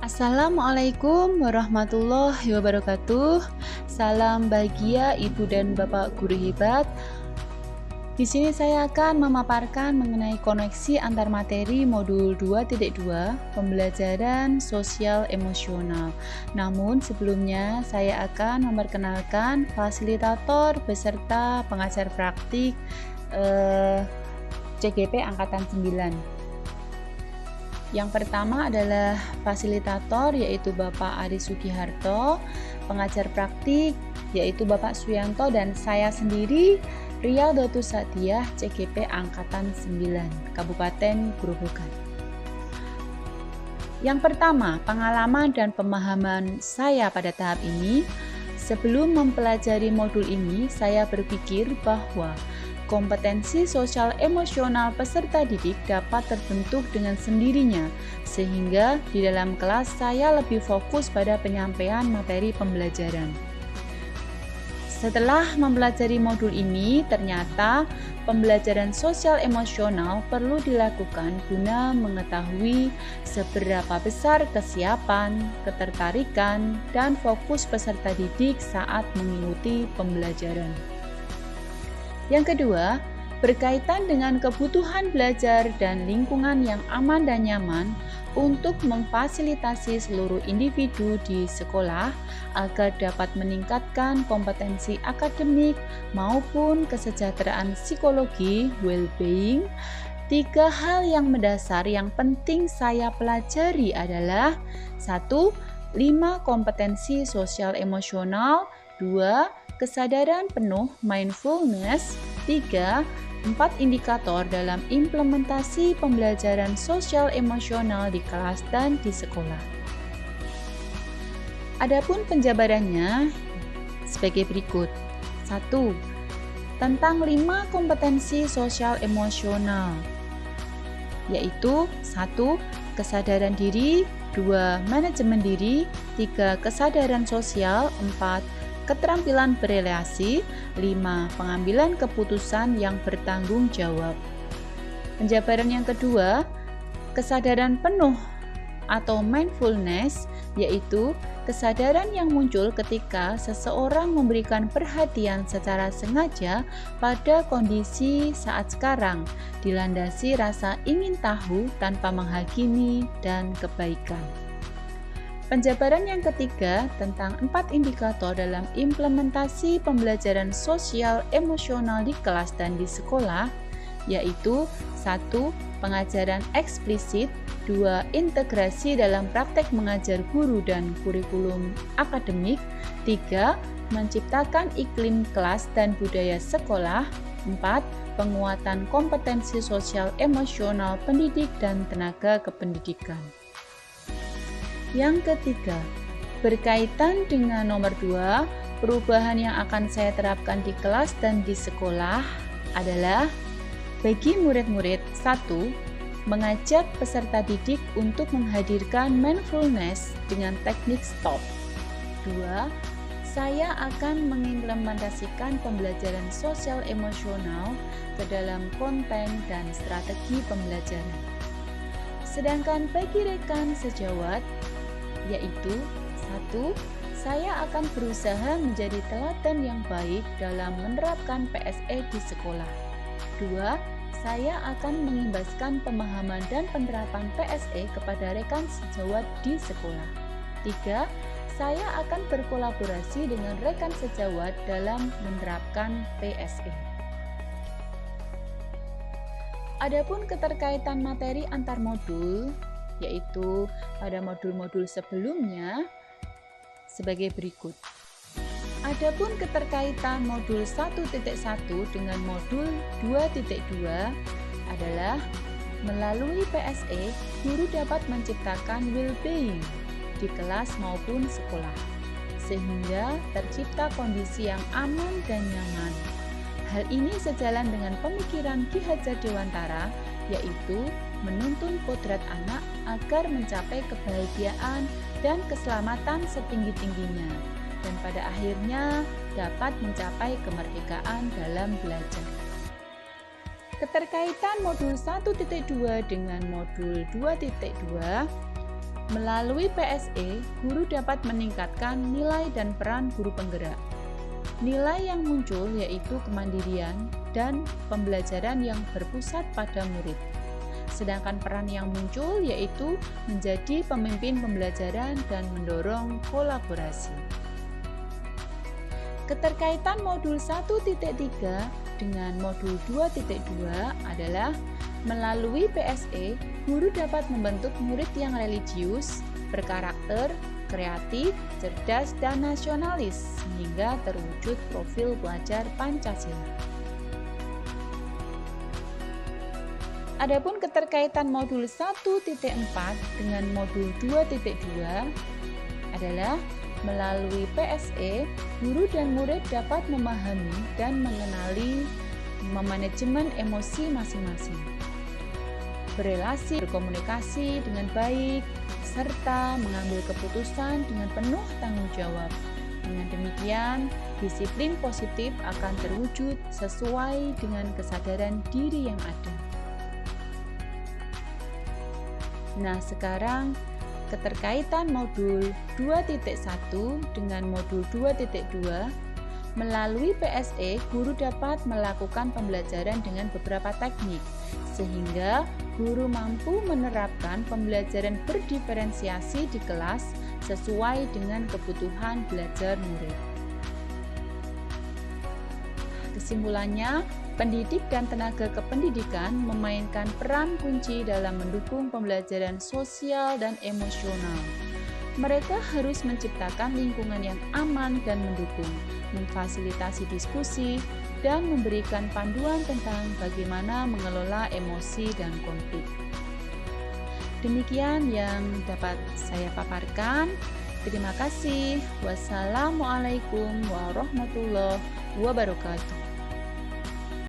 Assalamualaikum warahmatullahi wabarakatuh. Salam bahagia Ibu dan Bapak guru hebat. Di sini saya akan memaparkan mengenai koneksi antar materi modul 2.2 pembelajaran sosial emosional. Namun sebelumnya saya akan memperkenalkan fasilitator beserta pengajar praktik CGP angkatan 9. Yang pertama adalah fasilitator yaitu Bapak Ari Sugiharto, pengajar praktik yaitu Bapak Suyanto, dan saya sendiri Ria Datu Satiah CGP angkatan 9 Kabupaten Grobogan. Yang pertama, pengalaman dan pemahaman saya pada tahap ini. Sebelum mempelajari modul ini, saya berpikir bahwa kompetensi sosial emosional peserta didik dapat terbentuk dengan sendirinya, sehingga di dalam kelas saya lebih fokus pada penyampaian materi pembelajaran. Setelah mempelajari modul ini, ternyata pembelajaran sosial emosional perlu dilakukan guna mengetahui seberapa besar kesiapan, ketertarikan, dan fokus peserta didik saat mengikuti pembelajaran. Yang kedua, berkaitan dengan kebutuhan belajar dan lingkungan yang aman dan nyaman untuk memfasilitasi seluruh individu di sekolah agar dapat meningkatkan kompetensi akademik maupun kesejahteraan psikologi, well-being. 3 hal yang mendasar yang penting saya pelajari adalah 1. 5 kompetensi sosial emosional, 2. Kesadaran penuh mindfulness, 3. 4 indikator dalam implementasi pembelajaran sosial emosional di kelas dan di sekolah. Adapun penjabarannya sebagai berikut. 1. Tentang 5 kompetensi sosial emosional, yaitu 1. Kesadaran diri, 2. Manajemen diri, 3. Kesadaran sosial, 4. Keterampilan berelasi, 5. Pengambilan keputusan yang bertanggung jawab. Penjabaran yang kedua, kesadaran penuh atau mindfulness, yaitu kesadaran yang muncul ketika seseorang memberikan perhatian secara sengaja pada kondisi saat sekarang, dilandasi rasa ingin tahu tanpa menghakimi dan kebaikan. Penjabaran yang ketiga tentang 4 indikator dalam implementasi pembelajaran sosial emosional di kelas dan di sekolah, yaitu 1. Pengajaran eksplisit, 2. Integrasi dalam praktek mengajar guru dan kurikulum akademik, 3. Menciptakan iklim kelas dan budaya sekolah, 4. Penguatan kompetensi sosial emosional pendidik dan tenaga kependidikan. Yang ketiga, berkaitan dengan nomor 2, perubahan yang akan saya terapkan di kelas dan di sekolah adalah bagi murid-murid, 1. Mengajak peserta didik untuk menghadirkan mindfulness dengan teknik stop. 2. Saya akan mengimplementasikan pembelajaran sosial emosional ke dalam konten dan strategi pembelajaran. Sedangkan bagi rekan sejawat, yaitu 1. Saya akan berusaha menjadi teladan yang baik dalam menerapkan PSE di sekolah. 2. Saya akan mengimbaskan pemahaman dan penerapan PSE kepada rekan sejawat di sekolah. 3. Saya akan berkolaborasi dengan rekan sejawat dalam menerapkan PSE. Adapun keterkaitan materi antar modul, yaitu pada modul-modul sebelumnya sebagai berikut. Adapun keterkaitan modul 1.1 dengan modul 2.2 adalah melalui PSE, guru dapat menciptakan well-being di kelas maupun sekolah, sehingga tercipta kondisi yang aman dan nyaman. Hal ini sejalan dengan pemikiran Ki Hajar Dewantara, yaitu menuntun kodrat anak agar mencapai kebahagiaan dan keselamatan setinggi-tingginya, dan pada akhirnya dapat mencapai kemerdekaan dalam belajar. Keterkaitan modul 1.2 dengan modul 2.2 Melalui PSE, guru dapat meningkatkan nilai dan peran guru penggerak. Nilai yang muncul yaitu kemandirian dan pembelajaran yang berpusat pada murid. Sedangkan peran yang muncul yaitu menjadi pemimpin pembelajaran dan mendorong kolaborasi. Keterkaitan modul 1.3 dengan modul 2.2 adalah melalui PSE, guru dapat membentuk murid yang religius, berkarakter, kreatif, cerdas, dan nasionalis sehingga terwujud profil pelajar Pancasila. Adapun keterkaitan modul 1.4 dengan modul 2.2 adalah melalui PSE, guru dan murid dapat memahami dan mengenali manajemen emosi masing-masing, berelasi, berkomunikasi dengan baik, serta mengambil keputusan dengan penuh tanggung jawab. Dengan demikian, disiplin positif akan terwujud sesuai dengan kesadaran diri yang ada. Nah, sekarang keterkaitan modul 2.1 dengan modul 2.2, melalui PSE, guru dapat melakukan pembelajaran dengan beberapa teknik, sehingga guru mampu menerapkan pembelajaran berdiferensiasi di kelas sesuai dengan kebutuhan belajar murid. Kesimpulannya, pendidik dan tenaga kependidikan memainkan peran kunci dalam mendukung pembelajaran sosial dan emosional. Mereka harus menciptakan lingkungan yang aman dan mendukung, memfasilitasi diskusi, dan memberikan panduan tentang bagaimana mengelola emosi dan konflik. Demikian yang dapat saya paparkan. Terima kasih. Wassalamualaikum warahmatullahi wabarakatuh.